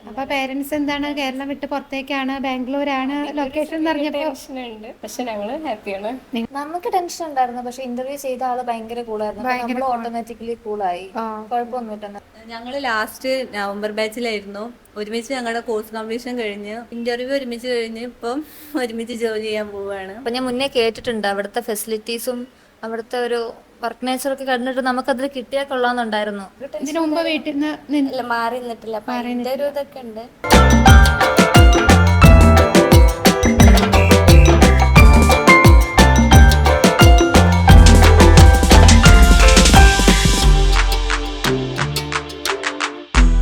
അപ്പൊ പേരൻസ് എന്താണ് കേരളം വിട്ട് പുറത്തേക്കാണ്, ബാംഗ്ലൂരാണ് ലൊക്കേഷൻ എന്ന് അറിഞ്ഞപ്പോ ടെൻഷനുണ്ട്, പക്ഷെ ഞങ്ങള് ഹാപ്പിയാണ്. നമുക്ക് ടെൻഷൻ ഉണ്ടായിരുന്നു, പക്ഷെ ഇന്റർവ്യൂ ചെയ്ത ആള് ഭയങ്കര കൂളായിരുന്നു. അപ്പൊ ഭയങ്കര നമ്മൾ ഓട്ടോമാറ്റിക്കലി കൂളായി. കുഴപ്പമൊന്നുമില്ല. ഞങ്ങൾ ലാസ്റ്റ് നവംബർ ബാച്ചിലായിരുന്നു. ഒരുമിച്ച് ഞങ്ങളുടെ കോഴ്സ് കംപ്ലീഷൻ കഴിഞ്ഞ് ഇന്റർവ്യൂ ഒരുമിച്ച് കഴിഞ്ഞ് ഇപ്പം ഒരുമിച്ച് ജോലി ചെയ്യാൻ പോവുകയാണ്. അപ്പൊ ഞാൻ മുന്നേ കേട്ടിട്ടുണ്ട് അവിടുത്തെ ഫെസിലിറ്റീസും അവിടുത്തെ ഒരു വർക്ക് നേച്ചറൊക്കെ കണ്ടിട്ട് നമുക്കതിൽ കിട്ടിയാൽ കൊള്ളാന്നുണ്ടായിരുന്നു. ഇതിനു മുമ്പ് വീട്ടിൽ നിന്ന് ഇല്ല, മാറി നിന്നിട്ടില്ല. അപ്പൊ അതിന്റെ ഒരു ഇതൊക്കെ ഉണ്ട്.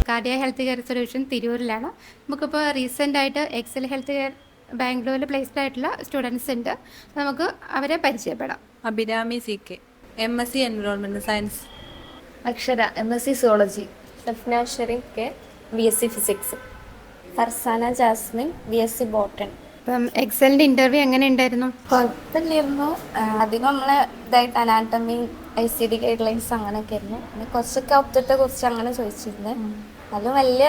കാർഡിയ ഹെൽത്ത് കെയർ സൊല്യൂഷൻ തിരൂരിലാണ്. നമുക്കിപ്പോൾ റീസെൻ്റ് ആയിട്ട് എക്സൽ ഹെൽത്ത് കെയർ ബാംഗ്ലൂരിൽ പ്ലേസ്ഡ് ആയിട്ടുള്ള സ്റ്റുഡൻസ് ഉണ്ട്. നമുക്ക് അവരെ പരിചയപ്പെടാം. Abhirami CK, MSc environmental science. Akshara MSc zoology. Safna Sherin K, BSc physics. Farsana Jasmin, BSc botany. അപ്പം എക്സലിൻ്റെ ഇൻ്റർവ്യൂ എങ്ങനെ ഉണ്ടായിരുന്നു? കുഴപ്പമില്ലായിരുന്നു. അധികം നമ്മളെ ഇതായിട്ട് അനാട്ടമി, ICD ഗൈഡ് ലൈൻസ് അങ്ങനെയൊക്കെ ആയിരുന്നു. പിന്നെ കുറച്ചൊക്കെ ഒബ്ജക്റ്റിനെ കുറിച്ച് അങ്ങനെ ചോദിച്ചിരുന്നത്. അതും വലിയ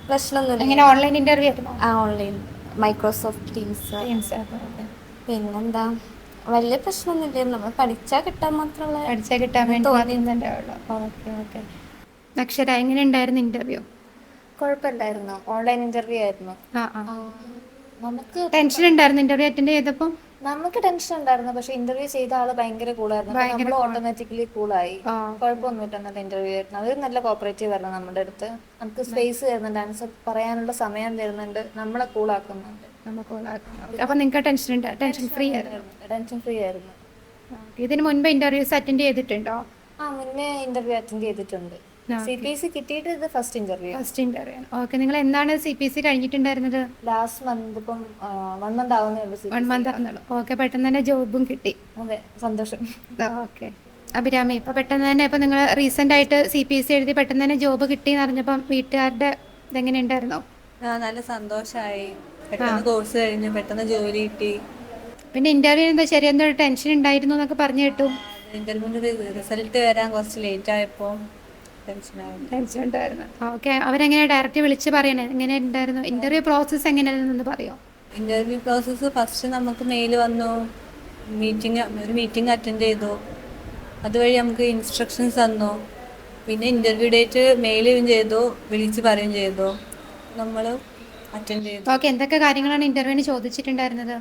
പ്രശ്നമൊന്നുമില്ല. എങ്ങനെ ഓൺലൈൻ ഇൻ്റർവ്യൂ ആയിരുന്നു? Online Microsoft teams. പിന്നെന്താ, വലിയ പ്രശ്നമൊന്നുമില്ലായിരുന്നു. നമ്മൾ പഠിച്ചാൽ കിട്ടാൻ മാത്രമുള്ള പഠിച്ചാൽ കിട്ടാൻ വേണ്ടി തോന്നിയിട്ടുണ്ടാവുള്ളൂ. Okay okay. അക്ഷര എങ്ങനെ ഉണ്ടായിരുന്നു ഇൻ്റർവ്യൂ? കുഴപ്പമില്ലായിരുന്നു. ഓൺലൈൻ ഇന്റർവ്യൂ ആയിരുന്നു. നമുക്ക് ടെൻഷൻ ഉണ്ടായിരുന്നു ഇൻ്റർവ്യൂ അറ്റൻഡ് ചെയ്തപ്പോൾ? നമുക്ക് ടെൻഷൻ ഉണ്ടായിരുന്നു, പക്ഷെ ഇന്റർവ്യൂ ചെയ്ത ആള് ഭയങ്കര കൂളായിരുന്നു. നമ്മൾ ഓട്ടോമാറ്റിക്കലി കൂളായി. കുഴപ്പമൊന്നുമില്ല. നല്ല ഇന്റർവ്യൂ ആയിരുന്നു. അവർ നല്ല കോപ്പറേറ്റീവ് ആയിരുന്നു നമ്മുടെ അടുത്ത്. നമുക്ക് സ്പേസ് തരുന്നുണ്ട്, ആൻസർ പറയാനുള്ള സമയം തരുന്നുണ്ട്, നമ്മളെ കൂളാക്കുന്നുണ്ട്. അപ്പൊ നിങ്ങൾക്ക് ടെൻഷൻ ഫ്രീ ആയിരുന്നു? ടെൻഷൻ ഫ്രീ ആയിരുന്നു. ഇതിന് മുൻപ് ഇന്റർവ്യൂസ് അറ്റൻഡ് ചെയ്തിട്ടുണ്ടോ? മുന്നേ ഇന്റർവ്യൂ അറ്റൻഡ് ചെയ്തിട്ടുണ്ട്. CPC കിട്ടിയിട്ട് ഇത് first interview. First interview. Okay. നിങ്ങൾ എന്താണ് CPC കഴിഞ്ഞിട്ടുണ്ടായിരുന്നത്? Last month. ഇപ്പം 1 മന്ത് ആവുന്നേ ഉള്ളൂ. 1 മന്ത് ആവുന്നുള്ളൂ. ഓക്കെ. പെട്ടെന്ന് തന്നെ ജോബും കിട്ടി. അതെ, സന്തോഷം. ഓക്കെ. അഭിരാമി, ഇപ്പൊ പെട്ടെന്ന് തന്നെ ഇപ്പൊ നിങ്ങൾ റീസെന്റ് ആയിട്ട് CPC എഴുതി പെട്ടെന്ന് തന്നെ ജോബ് കിട്ടി എന്ന് അറിഞ്ഞപ്പം വീട്ടുകാരുടെ ഇതെങ്ങനെ ഉണ്ടായിരുന്നോ? നല്ല സന്തോഷമായി. പെട്ടെന്ന് കോഴ്സ് കഴിഞ്ഞ് പെട്ടെന്ന് ജോലി കിട്ടി. പിന്നെ ഇന്റർവ്യൂ എന്താ ചെറിയ എന്തോ ടെൻഷൻ ഉണ്ടായിരുന്നു എന്നൊക്കെ പറഞ്ഞു കേട്ടു. ഇന്റർവ്യൂവിന്റെ റിസൾട്ട് വരാൻ കുറച്ച് ലേറ്റ് ആയപ്പോൾ ടെൻഷൻ ഉണ്ടായിരുന്നു. ഓക്കെ. അവരെങ്ങനെ ഡയറക്റ്റ് വിളിച്ച് പറയണേ എങ്ങനെ ഉണ്ടായിരുന്നു? ഇന്റർവ്യൂ പ്രോസസ്സ് എങ്ങനെയാണെന്ന് പറയോ? ഇന്റർവ്യൂ പ്രോസസ്സ് ഫസ്റ്റ് നമുക്ക് മെയിൽ വന്നു, ഒരു മീറ്റിംഗ് അറ്റൻഡ് ചെയ്തു. അതുവഴി നമുക്ക് ഇൻസ്ട്രക്ഷൻസ് തന്നു. പിന്നെ ഇന്റർവ്യൂ ഡേറ്റ് മെയിൽ ചെയ്തു, വിളിച്ച് പറയുകയും ചെയ്തു. നമ്മൾ അറ്റൻഡ് ചെയ്തു. ഓക്കെ. എന്തൊക്കെ കാര്യങ്ങളാണ് ഇന്റർവ്യൂവിന് ചോദിച്ചിട്ടുണ്ടായിരുന്നത്?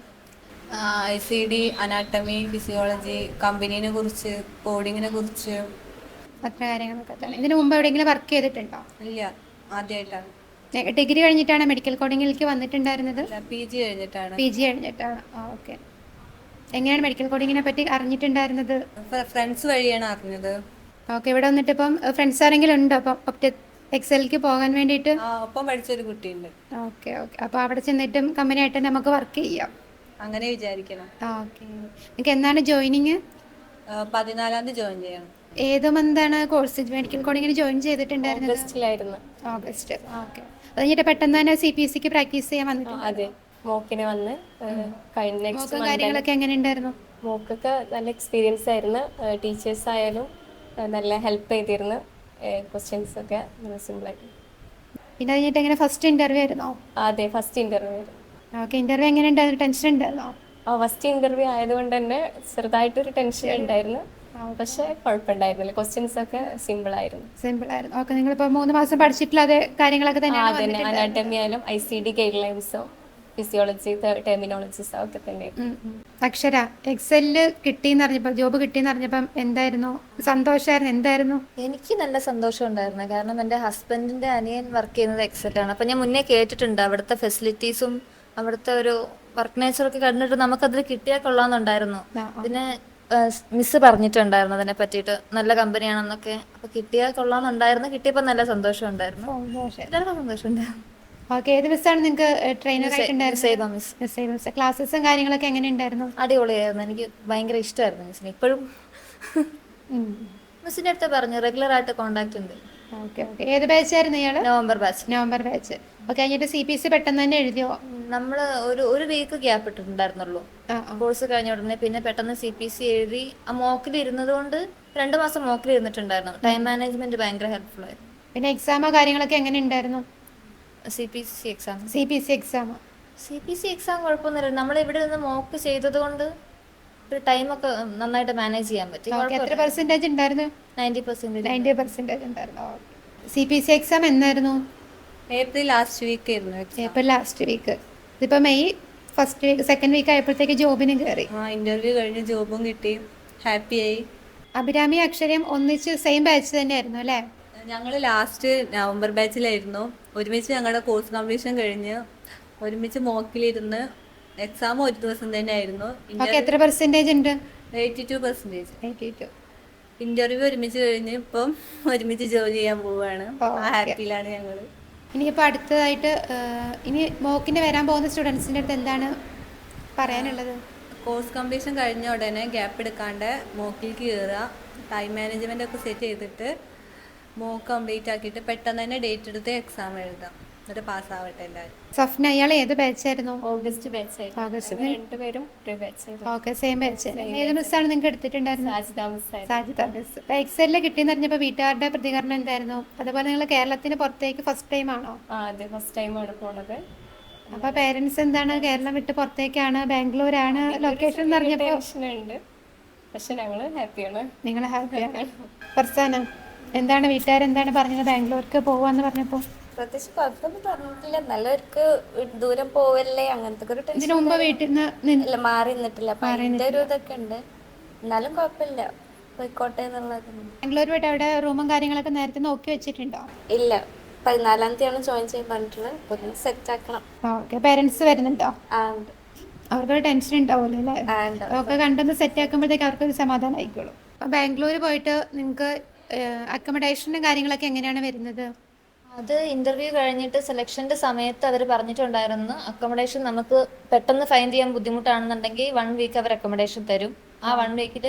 ICD, അനാട്ടമി, ഫിസിയോളജി, കമ്പനീനെ കുറിച്ച്, കോഡിങ്ങിനെ കുറിച്ച്, അത്ര കാര്യങ്ങളൊക്കെ തന്നെ. ഇതിനു മുമ്പ് എവിടെയെങ്കിലും വർക്ക് ചെയ്തിട്ടുണ്ടോ? ഇല്ല, ആദ്യമായിട്ടാണ്. ഡിഗ്രി കഴിഞ്ഞിട്ടാണ് മെഡിക്കൽ കോഡിങ്ങിലേക്ക് വന്നിട്ടുണ്ടായിരുന്നത്? PG കഴിഞ്ഞിട്ടാണ്. PG കഴിഞ്ഞിട്ടാണ്. ഓക്കെ. എങ്ങനെയാണ് മെഡിക്കൽ കോഡിങ്ങിനെ പറ്റി അറിഞ്ഞിട്ടുണ്ടായിരുന്നത്? ഫ്രണ്ട്സ് വഴിയാണ് അറിഞ്ഞത്. ഓക്കെ. ഇവിടെ വന്നിട്ട് ഇപ്പം ഫ്രണ്ട്സ് ആരെങ്കിലും ഉണ്ടോ അപ്പം എക്സലിലേക്ക് പോകാൻ വേണ്ടിയിട്ട്? ഒപ്പം പഠിച്ചൊരു കുട്ടിയുണ്ട്. Okay okay. അപ്പോൾ അവിടെ ചെന്നിട്ടും കമ്പനി ആയിട്ട് നമുക്ക് വർക്ക് ചെയ്യാം, അങ്ങനെ വിചാരിക്കണം. ഓക്കെ. നിങ്ങൾക്ക് എന്നാണ് ജോയിനിങ്? 14-ാം തീയതി ജോയിൻ ചെയ്യണം. ഏത് മന്താണ് കോഴ്സ് മെഡിക്കൽ കോഡിങ്ങിന് ജോയിൻ ചെയ്തിട്ടുണ്ടായിരുന്നത്? ഓഗസ്റ്റ്. ഓക്കെ. അത് കഴിഞ്ഞിട്ട് പെട്ടെന്ന് തന്നെ CPCക്ക് പ്രാക്ടീസ് ചെയ്യാൻ വന്നിട്ടുണ്ട്? അതെ, മോക്കിന് വന്ന് മോക്കും കാര്യങ്ങളൊക്കെ എങ്ങനെ ഉണ്ടായിരുന്നു? മോക്കൊക്കെ നല്ല എക്സ്പീരിയൻസ് ആയിരുന്നു. ടീച്ചേഴ്സ് ആയാലും നല്ല ഹെൽപ്പ് ചെയ്തിരുന്നു. ക്വസ്റ്റ്യൻസ് ഒക്കെ നല്ല സിമ്പിളായിട്ട്. പിന്നെ കഴിഞ്ഞിട്ട് എങ്ങനെ ഫസ്റ്റ് ഇന്റർവ്യൂ ആയിരുന്നോ? അതെ, ഫസ്റ്റ് ഇന്റർവ്യൂ ആയിരുന്നു. ഓക്കെ. ഇന്റർവ്യൂ എങ്ങനെ ഉണ്ടായിരുന്നു? ടെൻഷൻ ഉണ്ടായിരുന്നോ? ഫസ്റ്റ് ഇന്റർവ്യൂ ആയതുകൊണ്ട് തന്നെ ചെറുതായിട്ടൊരു ടെൻഷൻ ഉണ്ടായിരുന്നു, പക്ഷെ കുഴപ്പമുണ്ടായിരുന്നില്ല. ക്വസ്റ്റ്യൻസ് ഒക്കെ സിമ്പിൾ ആയിരുന്നു. ഓക്കെ. നിങ്ങളിപ്പോ 3 മാസം പഠിച്ചിട്ടുള്ള അതേ കാര്യങ്ങളൊക്കെ തന്നെയാണ്? അനാട്ടമി ആയാലും ICD ഗൈഡ് ലൈൻസോ ഫിസിയോളജി ടെർമിനോളജീസോ ഒക്കെ തന്നെ. അക്ഷര, എക്സലില് കിട്ടിയെന്ന് അറിഞ്ഞപ്പോൾ, ജോബ് കിട്ടിയെന്ന് അറിഞ്ഞപ്പം എന്തായിരുന്നു? സന്തോഷമായിരുന്നു? എന്തായിരുന്നു? എനിക്ക് നല്ല സന്തോഷം ഉണ്ടായിരുന്നു. കാരണം എൻ്റെ ഹസ്ബൻഡിന്റെ അനിയൻ വർക്ക് ചെയ്യുന്നത് എക്സലാണ്. അപ്പം ഞാൻ മുന്നേ കേട്ടിട്ടുണ്ട് അവിടുത്തെ ഫെസിലിറ്റീസും അവിടുത്തെ ഒരു വർക്ക് നേച്ചറൊക്കെ കണ്ടിട്ട് നമുക്കതിൽ കിട്ടിയാൽ കൊള്ളാമെന്നുണ്ടായിരുന്നു. പിന്നെ മിസ് പറഞ്ഞിട്ടുണ്ടായിരുന്നു അതിനെ പറ്റിയിട്ട്, നല്ല കമ്പനിയാണെന്നൊക്കെ. അപ്പൊ കിട്ടിയാൽ കൊള്ളാമെന്നുണ്ടായിരുന്നു. കിട്ടിയപ്പോൾ നല്ല സന്തോഷം ഉണ്ടായിരുന്നു. സന്തോഷം ഉണ്ടായിരുന്നു. ഓക്കെ. ഏത് മിസ്സാണ് നിങ്ങൾക്ക് ട്രെയിനർ ആയിട്ടുണ്ടായിരുന്നത്? ക്ലാസ്സസും കാര്യങ്ങളൊക്കെ എങ്ങനെ ഉണ്ടായിരുന്നു? അടിപൊളിയായിരുന്നു. എനിക്ക് ഭയങ്കര ഇഷ്ടമായിരുന്നു മിസ്സിന്. ഇപ്പോഴും മിസ്സിന്റെ അടുത്ത് പറഞ്ഞു റെഗുലർ ആയിട്ട് കോണ്ടാക്ട് ഉണ്ട്. Okay okay. ഏത് ബാച്ചായിരുന്നു ഇയാള്? November batch. ഓക്കെ. കഴിഞ്ഞിട്ട് CPC പെട്ടെന്ന് തന്നെ എഴുതിയോ? നമ്മള് ഒരു വീക്ക് ഗ്യാപ്പ് ഇട്ടിട്ടുണ്ടായിരുന്നുള്ളൂ കോഴ്സ് കഴിഞ്ഞ ഉടനെ. പിന്നെ പെട്ടെന്ന് CPC എഴുതി. ആ മോക്കിൽ ഇരുന്നത് കൊണ്ട് 2 മാസം മോക്കിൽ ഇരുന്നിട്ടുണ്ടായിരുന്നു. ടൈം മാനേജ്മെന്റ് ഭയങ്കര ഹെൽപ്ഫുൾ ആയിരുന്നു. പിന്നെ എക്സാമോ കാര്യങ്ങളൊക്കെ എങ്ങനെ ഉണ്ടായിരുന്നു? CPC exam. CPC exam? CPC exam കുഴപ്പമൊന്നുമില്ല. നമ്മൾ ഇവിടെ നിന്ന് മോക്ക് ചെയ്തത് കൊണ്ട് ഒരു ടൈമൊക്കെ നന്നായിട്ട് മാനേജ് ചെയ്യാൻ പറ്റി. ഓക്കെ, എത്ര പെർസെൻറ്റേജ് ഉണ്ടായിരുന്നു? 90%. 90% ഉണ്ടായിരുന്നു. CPC എക്സാം എന്നായിരുന്നു? ഏപ്രിൽ ലാസ്റ്റ് വീക്ക് ആയിരുന്നു exam. April last week. ഇതിപ്പോൾ May first week second week ആയപ്പോഴത്തേക്ക് ജോബിന് കയറി. ഇന്റർവ്യൂ കഴിഞ്ഞ് ജോബും കിട്ടി, ഹാപ്പിയായി. അഭിരാമി അക്ഷരം ഒന്നിച്ച് സെയിം ബാച്ച് തന്നെയായിരുന്നു അല്ലേ? ഞങ്ങൾ ലാസ്റ്റ് നവംബർ ബാച്ചിലായിരുന്നു. ഒരുമിച്ച് ഞങ്ങളുടെ കോഴ്സ് കംപ്ലീഷൻ കഴിഞ്ഞ് ഒരുമിച്ച് മോക്കിലിരുന്ന് എക്സാം ഒരു ദിവസം തന്നെ ആയിരുന്നു. ഓക്കെ, എത്ര പെർസെൻറ്റേജ് ഉണ്ട്? 82%. 82. ഇന്റർവ്യൂ ഒരുമിച്ച് കഴിഞ്ഞ് ഇപ്പം ഒരുമിച്ച് ജോലി ചെയ്യാൻ പോവുകയാണ്. ഹാപ്പിയിലാണ് ഞങ്ങൾ. ഇനിയിപ്പോൾ അടുത്തതായിട്ട് ഇനി മോക്കിന് വരാൻ പോകുന്ന സ്റ്റുഡൻസിൻ്റെ അടുത്ത് എന്താണ് പറയാനുള്ളത്? കോഴ്സ് കംപ്ലീഷൻ കഴിഞ്ഞ ഉടനെ ഗ്യാപ്പ് എടുക്കാണ്ട് മോക്കിലേക്ക് കയറുക. ടൈം മാനേജ്മെൻ്റ് ഒക്കെ സെറ്റ് ചെയ്തിട്ട് മോക്ക് കംപ്ലീറ്റ് ആക്കിയിട്ട് പെട്ടെന്ന് തന്നെ ഡേറ്റ് എടുത്ത് എക്സാം എഴുതാം. എന്നിട്ട് പാസ്സാവട്ടെ എല്ലാവരും. സഫ്ന, ഇയാൾ ഏത് ബാച്ചായിരുന്നു? August batch August. രണ്ടുപേരും pre batch. Okay, same batch. ഏത് മിസ്സാണ് നിങ്ങൾക്ക് എടുത്തിട്ടുണ്ടായിരുന്നത്? സാജിദ മിസ്. ഇപ്പോൾ എക്സലിൽ കിട്ടിയെന്ന് അറിഞ്ഞപ്പോൾ വീട്ടുകാരുടെ പ്രതികരണം എന്തായിരുന്നു? അതുപോലെ നിങ്ങൾ കേരളത്തിന് പുറത്തേക്ക് ഫസ്റ്റ് ടൈം ആണോ? അതെ, ഫസ്റ്റ് ടൈമാണ് പോണത്. അപ്പോൾ പേരൻസ് എന്താണ്, കേരളം വിട്ട് പുറത്തേക്കാണ്, ബാംഗ്ലൂരാണ് ലൊക്കേഷൻ എന്ന് അറിഞ്ഞപ്പോൾ? ഉണ്ട്, പക്ഷെ ഞങ്ങൾ ഹാപ്പിയാണ്. നിങ്ങൾ ഹാപ്പിയാണ്? ഫർസാന, എന്താണ് വീട്ടുകാരെന്താണ് പറഞ്ഞത് ബാംഗ്ലൂർക്ക് പോവാന്ന് പറഞ്ഞപ്പോൾ? പ്രത്യേകിച്ച് കുഴപ്പമൊന്നും പറഞ്ഞിട്ടില്ല. നല്ലവർക്ക് ദൂരം പോവല്ലേ അങ്ങനത്തെ ഒരു ഇതിനു മുമ്പ് വീട്ടിൽ നിന്ന് മാറി നിന്നിട്ടില്ല. അപ്പൊ അതിന്റെ ഒരു ഇതൊക്കെ ഉണ്ട്. എന്നാലും കുഴപ്പമില്ല, പോയിക്കോട്ടെ എന്നുള്ളത്. ബാംഗ്ലൂർ പോയിട്ട് അവിടെ റൂമും കാര്യങ്ങളൊക്കെ നേരത്തെ നോക്കി വെച്ചിട്ടുണ്ടോ? ഇല്ല, 14-ാം തീയതിയാണ് ജോയിൻ ചെയ്യാൻ പറഞ്ഞിട്ടുള്ളത്. ഒന്ന് സെറ്റ് ആക്കണം. ഓക്കെ, പേരൻസ് വരുന്നുണ്ടോ? ഉണ്ട്. അവർക്കൊരു ടെൻഷൻ ഉണ്ടാവുമല്ലോ അല്ലേ? ഒക്കെ കണ്ടൊന്ന് സെറ്റ് ആക്കുമ്പോഴത്തേക്ക് അവർക്കൊരു സമാധാനം ആയിക്കോളും. അപ്പോൾ ബാംഗ്ലൂർ പോയിട്ട് നിങ്ങൾക്ക് അക്കോമഡേഷനും കാര്യങ്ങളൊക്കെ എങ്ങനെയാണ് വരുന്നത്? അത് ഇന്റർവ്യൂ കഴിഞ്ഞിട്ട് സെലക്ഷന്റെ സമയത്ത് അവർ പറഞ്ഞിട്ടുണ്ടായിരുന്നു, അക്കോമഡേഷൻ നമുക്ക് പെട്ടെന്ന് ഫൈൻഡ് ചെയ്യാൻ ബുദ്ധിമുട്ടാണെന്നുണ്ടെങ്കിൽ 1 വീക്ക് അവർ അക്കോമഡേഷൻ തരും. ആ 1 വീക്കിൽ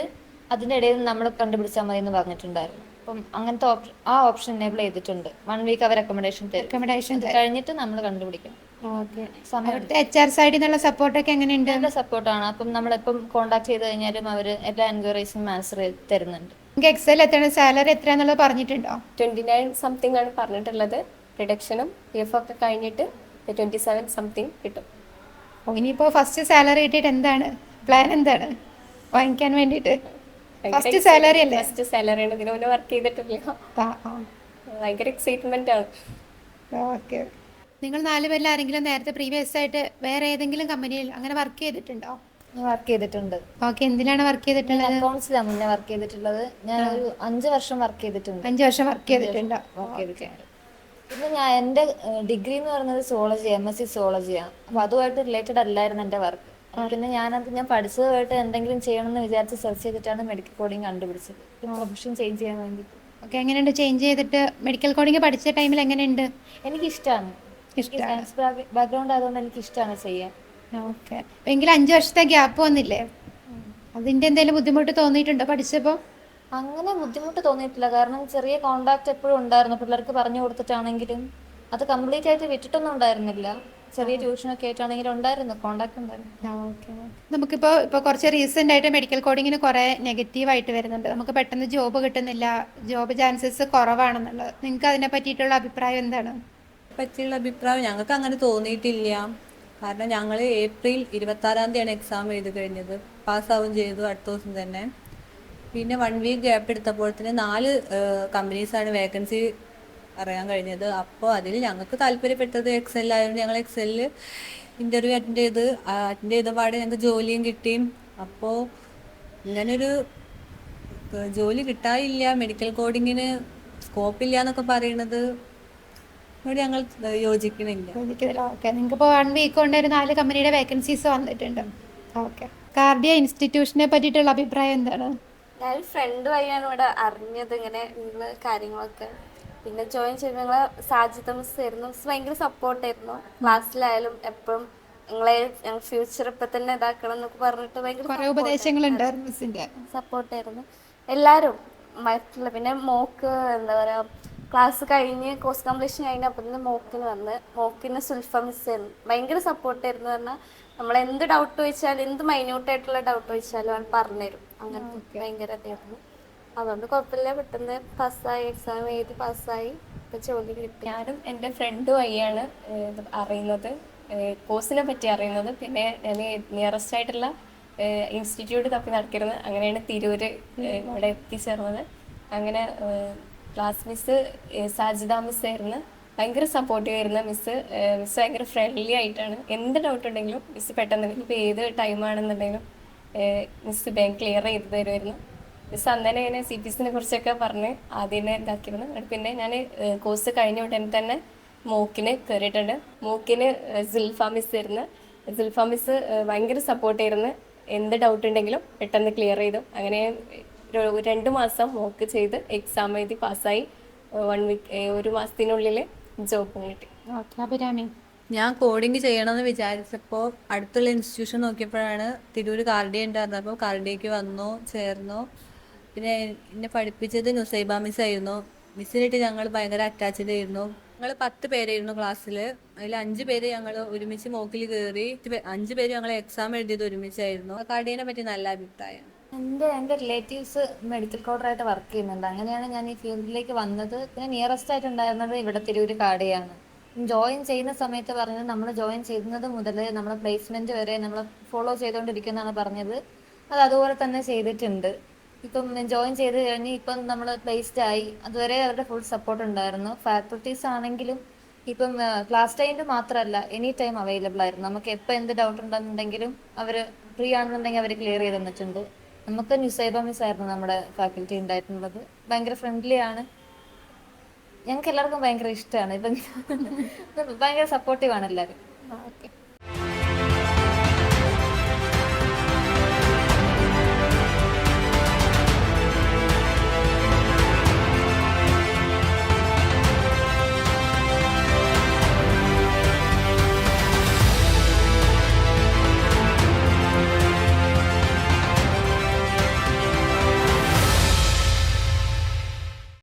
അതിൻ്റെ ഇടയിൽ നമ്മൾ കണ്ടുപിടിച്ചാൽ മതി എന്ന് പറഞ്ഞിട്ടുണ്ടായിരുന്നു. അപ്പം അങ്ങനത്തെ ആ ഓപ്ഷൻ എനേബിൾ ചെയ്തിട്ടുണ്ട്. 1 വീക്ക് അവർ അക്കോമഡേഷൻ തരും. അക്കോമഡേഷൻ കഴിഞ്ഞിട്ട് നമ്മൾ കണ്ടുപിടിക്കണം. ഓക്കെ. അവിടുത്തെ HR സൈഡിൽ നിന്നുള്ള സപ്പോർട്ടൊക്കെ എങ്ങനെയുണ്ട്? നല്ല സപ്പോർട്ടാണ്. അപ്പം നമ്മളെപ്പം കോൺടാക്ട് ചെയ്ത് കഴിഞ്ഞാലും അവർ എല്ലാ എൻക്വയറീസും ആൻസർ തരുന്നുണ്ട്. നിങ്ങൾക്ക് എക്സൽ എത്ര സാലറി എത്രയാന്നുള്ളത് പറഞ്ഞിട്ടുണ്ടോ? 29 സംതിങ് ആണ് പറഞ്ഞിട്ടുള്ളത്. റിഡക്ഷനും PF ഒക്കെ കഴിഞ്ഞിട്ട് 27 സംതിങ് കിട്ടും. ഇനിയിപ്പോൾ ഫസ്റ്റ് സാലറി കിട്ടിയിട്ട് എന്താണ് പ്ലാൻ? എന്താണ് വാങ്ങിക്കാൻ വേണ്ടിയിട്ട്? ഫസ്റ്റ് സാലറി അല്ലേ? ഫസ്റ്റ് സാലറി ആണ്. ഇതിന് മുന്നേ വർക്ക് ചെയ്തിട്ടില്ല. ഭയങ്കര എക്സൈറ്റ്മെന്റ് ആണ്. ഓക്കെ. നിങ്ങൾ 4 പേരിൽ ആരെങ്കിലും നേരത്തെ പ്രീവിയസ് ആയിട്ട് വേറെ ഏതെങ്കിലും കമ്പനിയിൽ അങ്ങനെ വർക്ക് ചെയ്തിട്ടുണ്ടോ? വർക്ക് ചെയ്തിട്ടുണ്ട്. ഓക്കെ, എന്തിനാണ് വർക്ക് ചെയ്തിട്ടുള്ളത്? അക്കൗണ്ട്സിലാണ് മുന്നേ വർക്ക് ചെയ്തിട്ടുള്ളത്. ഞാൻ ഒരു 5 വർഷം വർക്ക് ചെയ്തിട്ടുണ്ട്. 5 വർഷം വർക്ക് ചെയ്തിട്ടുണ്ടോ? പിന്നെ ഞാൻ എൻ്റെ ഡിഗ്രി എന്ന് പറയുന്നത് സോളജി, MSc സോളജിയാണ്. അപ്പോൾ അതുമായിട്ട് റിലേറ്റഡ് അല്ലായിരുന്നു എൻ്റെ വർക്ക്. പിന്നെ ഞാൻ പഠിച്ചതുമായിട്ട് എന്തെങ്കിലും ചെയ്യണമെന്ന് വിചാരിച്ച് സെർച്ച് ചെയ്തിട്ടാണ് മെഡിക്കൽ കോഡിങ് കണ്ടുപിടിച്ചത്, പ്രൊഫഷൻ ചേഞ്ച് ചെയ്യാൻ വേണ്ടിയിട്ട്. ഓക്കെ, എങ്ങനെയുണ്ട് ചേഞ്ച് ചെയ്തിട്ട്? മെഡിക്കൽ കോഡിങ് പഠിച്ച ടൈമിൽ എങ്ങനെയുണ്ട്? എനിക്കിഷ്ടമാണ്. സയൻസ് ബാക്ക്ഗ്രൗണ്ട് ആയതുകൊണ്ട് എനിക്ക് ഇഷ്ടമാണ് ചെയ്യാൻ. ഓക്കെ, എങ്കിലും 5 വർഷത്തെ ഗ്യാപ്പ് വന്നില്ലേ? അതിൻ്റെ എന്തെങ്കിലും ബുദ്ധിമുട്ട് തോന്നിയിട്ടുണ്ടോ പഠിച്ചപ്പോൾ? അങ്ങനെ ബുദ്ധിമുട്ട് തോന്നിയിട്ടില്ല. കാരണം ചെറിയ കോണ്ടാക്ട് എപ്പോഴും ഉണ്ടായിരുന്നു. പിള്ളേർക്ക് പറഞ്ഞു കൊടുത്തിട്ടാണെങ്കിലും അത് കംപ്ലീറ്റ് ആയിട്ട് വിട്ടിട്ടൊന്നും ഉണ്ടായിരുന്നില്ല. ചെറിയ ട്യൂഷനൊക്കെ ആയിട്ടാണെങ്കിലും ഉണ്ടായിരുന്നു, കോണ്ടാക്ട് ഉണ്ടായിരുന്നു. ഓക്കെ. നമുക്കിപ്പോൾ കുറച്ച് റീസെൻ്റ് ആയിട്ട് മെഡിക്കൽ കോഡിങ്ങിന് കുറേ നെഗറ്റീവായിട്ട് വരുന്നുണ്ട്. നമുക്ക് പെട്ടെന്ന് ജോബ് കിട്ടുന്നില്ല, ജോബ് ചാൻസസ് കുറവാണെന്നുള്ളത്. നിങ്ങൾക്ക് അതിനെ പറ്റിയിട്ടുള്ള അഭിപ്രായം എന്താണ്? പറ്റിയുള്ള അഭിപ്രായം ഞങ്ങൾക്ക് അങ്ങനെ തോന്നിയിട്ടില്ല. കാരണം ഞങ്ങൾ ഏപ്രിൽ 26-ാം തീയതിയാണ് എക്സാം എഴുതി കഴിഞ്ഞത്. പാസ്സാവുകയും ചെയ്തു അടുത്ത ദിവസം തന്നെ. പിന്നെ 1 വീക്ക് ഗ്യാപ്പ് എടുത്തപ്പോഴത്തേന് 4 കമ്പനീസാണ് വേക്കൻസി അറിയാൻ കഴിഞ്ഞത്. അപ്പോൾ അതിൽ ഞങ്ങൾക്ക് താല്പര്യപ്പെട്ടത് എക്സൽ ആയതുകൊണ്ട് ഞങ്ങൾ എക്സലിൽ ഇൻ്റർവ്യൂ അറ്റൻഡ് ചെയ്ത പാടെ ഞങ്ങൾക്ക് ജോലിയും കിട്ടി. അപ്പോൾ ഇങ്ങനൊരു ജോലി കിട്ടാനില്ല, മെഡിക്കൽ കോഡിങ്ങിന് സ്കോപ്പില്ല എന്നൊക്കെ പറയുന്നത് ഞങ്ങൾ യോജിക്കണില്ല. ഓക്കെ, നിങ്ങൾക്കിപ്പോൾ 1 വീക്ക് കൊണ്ട് ഒരു 4 കമ്പനിയുടെ വേക്കൻസീസ് വന്നിട്ടുണ്ട്. ഓക്കെ, കാർഡിയ ഇൻസ്റ്റിറ്റ്യൂഷനെ പറ്റിയിട്ടുള്ള അഭിപ്രായം എന്താണ്? ഞാൻ ഫ്രണ്ട് വഴിയാണ് ഇവിടെ അറിഞ്ഞത് ഇങ്ങനെ ഉള്ള കാര്യങ്ങളൊക്കെ. പിന്നെ ജോയിൻ ചെയ്യുമ്പോൾ ഞങ്ങളെ സാജിദ മിസ് ആയിരുന്നു. മിസ് ഭയങ്കര സപ്പോർട്ടായിരുന്നു. ക്ലാസ്സിലായാലും എപ്പോഴും നിങ്ങളെ ഞങ്ങൾ ഫ്യൂച്ചർ ഇപ്പം തന്നെ ഇതാക്കണം എന്നൊക്കെ പറഞ്ഞിട്ട് ഭയങ്കര ഉപദേശങ്ങളുണ്ടായിരുന്നു മിസ്സിൻ്റെ. സപ്പോർട്ടായിരുന്നു എല്ലാവരും. മറ്റുള്ള പിന്നെ മോക്ക് എന്താ പറയുക, ക്ലാസ് കഴിഞ്ഞ് കോഴ്സ് കംപ്ലീഷൻ കഴിഞ്ഞ് അപ്പം തന്നെ മോക്കിന് സുൽഫ മിസ് ആയിരുന്നു. ഭയങ്കര സപ്പോർട്ടായിരുന്നു. പറഞ്ഞാൽ നമ്മൾ എന്ത് ഡൗട്ട് ചോദിച്ചാലും, എന്ത് മൈന്യൂട്ടായിട്ടുള്ള ഡൗട്ട് ചോദിച്ചാലും അവൻ പറഞ്ഞുതരും. അങ്ങനത്തെ ഭയങ്കര ഇതായിരുന്നു. അതുകൊണ്ട് കുഴപ്പമില്ല, പെട്ടെന്ന് പാസ്സായി, എക്സാം എഴുതി പാസ്സായി, ഇപ്പം ജോലി കിട്ടി. ഞാനും എൻ്റെ ഫ്രണ്ട് വഴിയാണ് ഇത് അറിയുന്നത്, കോഴ്സിനെ പറ്റി അറിയുന്നത്. പിന്നെ ഞാൻ നിയറസ്റ്റ് ആയിട്ടുള്ള ഇൻസ്റ്റിറ്റ്യൂട്ട് തപ്പി നടക്കരുത്, അങ്ങനെയാണ് തിരൂര് ഇവിടെ എത്തിച്ചേർന്നത്. അങ്ങനെ ക്ലാസ് മിസ് സാജിദ മിസ് ആയിരുന്നു, ഭയങ്കര സപ്പോർട്ടീവ് ആയിരുന്ന മിസ്. മിസ് ഭയങ്കര ഫ്രണ്ട്ലി ആയിട്ടാണ്, എന്ത് ഡൗട്ട് ഉണ്ടെങ്കിലും മിസ് പെട്ടെന്ന്, ഇപ്പോൾ ഏത് ടൈമാണെന്നുണ്ടെങ്കിലും മിസ് ബാങ്ക് ക്ലിയർ ചെയ്ത് തരുമായിരുന്നു. മിസ് അന്നേരം ഇങ്ങനെ CPCനെ കുറിച്ചൊക്കെ പറഞ്ഞ് ആദ്യം ഇതാക്കിയിരുന്നു. പിന്നെ ഞാൻ കോഴ്സ് കഴിഞ്ഞ ഉടനെ തന്നെ മോക്കിന് കയറിയിട്ടുണ്ട്. മോക്കിന് സുൽഫ മിസ് ആയിരുന്നു. സുൽഫ മിസ് ഭയങ്കര സപ്പോർട്ടായിരുന്നു, എന്ത് ഡൗട്ട് ഉണ്ടെങ്കിലും പെട്ടെന്ന് ക്ലിയർ ചെയ്തു. അങ്ങനെ 2 മാസം മോക്ക് ചെയ്ത് എക്സാം എഴുതി പാസ്സായി. 1 വീക്ക്, 1 മാസത്തിനുള്ളിൽ ജോബും കിട്ടി. ഓക്കെ, അഭിരാമി. ഞാൻ കോഡിങ് ചെയ്യണമെന്ന് വിചാരിച്ചപ്പോൾ അടുത്തുള്ള ഇൻസ്റ്റിറ്റ്യൂഷൻ നോക്കിയപ്പോഴാണ് തിരൂർ കാർഡിയ ഉണ്ടായിരുന്നത്. അപ്പോൾ കാർഡിയക്ക് വന്നു, ചേർന്നു. പിന്നെ എന്നെ പഠിപ്പിച്ചത് നുസൈബ മിസ് ആയിരുന്നു. മിസ്സിനായിട്ട് ഞങ്ങൾ ഭയങ്കര അറ്റാച്ച്ഡ് ആയിരുന്നു. ഞങ്ങൾ 10 പേരായിരുന്നു ക്ലാസ്സിൽ. അതിൽ 5 പേര് ഞങ്ങൾ ഒരുമിച്ച് മോക്കിൽ കയറി, 5 പേര് ഞങ്ങൾ എക്സാം എഴുതിയത് ഒരുമിച്ചായിരുന്നു. കാർഡിയനെ പറ്റി നല്ല അഭിപ്രായം. എൻ്റെ റിലേറ്റീവ്സ് മെഡിക്കൽ കോഡറായിട്ട് വർക്ക് ചെയ്യുന്നുണ്ട്. അങ്ങനെയാണ് ഞാൻ ഈ ഫീൽഡിലേക്ക് വന്നത്. പിന്നെ നിയറസ്റ്റ് ആയിട്ട് ഉണ്ടായിരുന്നത് ഇവിടെ തിരൂര് കാടിയാണ്. ജോയിൻ ചെയ്യുന്ന സമയത്ത് പറഞ്ഞത് നമ്മൾ ജോയിൻ ചെയ്യുന്നത് മുതൽ നമ്മൾ പ്ലേസ്മെന്റ് വരെ നമ്മൾ ഫോളോ ചെയ്തുകൊണ്ടിരിക്കുന്നതാണ് പറഞ്ഞത്. അത് അതുപോലെ തന്നെ ചെയ്തിട്ടുണ്ട്. ഇപ്പം ജോയിൻ ചെയ്ത് കഴിഞ്ഞ് ഇപ്പം നമ്മൾ പ്ലേസ്ഡ് ആയി. അതുവരെ അവരുടെ ഫുൾ സപ്പോർട്ട് ഉണ്ടായിരുന്നു. ഫാക്കൽറ്റീസ് ആണെങ്കിലും ഇപ്പം ക്ലാസ് ടൈമിൽ മാത്രമല്ല, എനി ടൈം അവൈലബിൾ ആയിരുന്നു. നമുക്ക് എപ്പോൾ എന്ത് ഡൗട്ട് ഉണ്ടെന്നുണ്ടെങ്കിലും അവർ ഫ്രീ ആണെന്നുണ്ടെങ്കിൽ അവർ ക്ലിയർ ചെയ്ത് തന്നിട്ടുണ്ട്. നമുക്ക് നുസൈബ മിസ് ആയിരുന്നു നമ്മുടെ ഫാക്കൽറ്റി ഉണ്ടായിട്ടുള്ളത്. ഭയങ്കര ഫ്രണ്ട്ലി ആണ്, ഞങ്ങൾക്ക് എല്ലാവർക്കും ഭയങ്കര ഇഷ്ടമാണ്. ഇപ്പം ഭയങ്കര സപ്പോർട്ടീവ് ആണ് എല്ലാവരും.